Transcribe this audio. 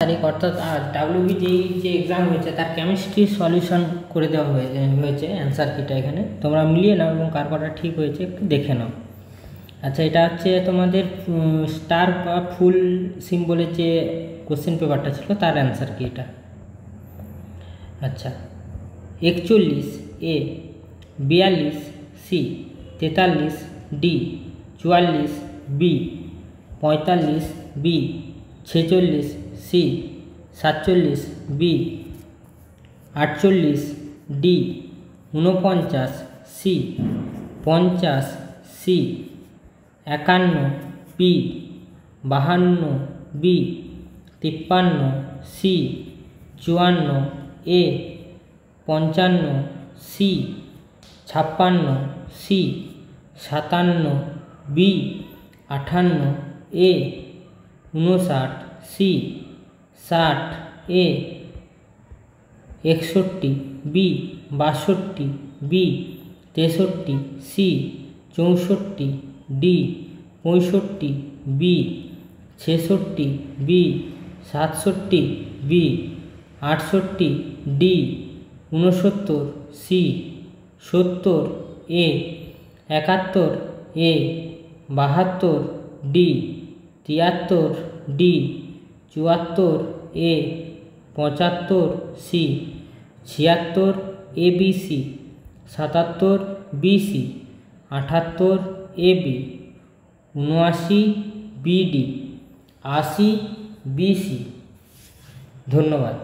তারিখ অর্থাৎ আজ WBJE যে এক্সাম হয়েছে তার কেমিস্ট্রি সলিউশন করে দেওয়া হয়েছে অ্যান্সার কিটা এখানে তোমরা মিলিয়ে নাও এবং কার কটা ঠিক হয়েছে একটু দেখে নাও। আচ্ছা, এটা হচ্ছে তোমাদের স্টার বা ফুল সিম্বলের যে কোশ্চেন পেপারটা ছিল তার অ্যান্সার কি এটা। আচ্ছা, 41 A, 42 C, 43 D, 44 B, 45 B, 46 C, 47 B, 48 D, 49 C, 50 C, 51 B, 52 B, 53 C, 54 A, 55 C, 56 C, 57 B, 58 A, 59 C, 60 A, 61 B, 62 B, 63 C, 64 D, 65 B, 66 B, 67 B, 68 D, 69 C, 70 A, 71 A, 72 D, 73 D, 74 A, 75 C, 76 A B C, 77 B C, 78 A B, 79 B D, 80 B C. ধন্যবাদ।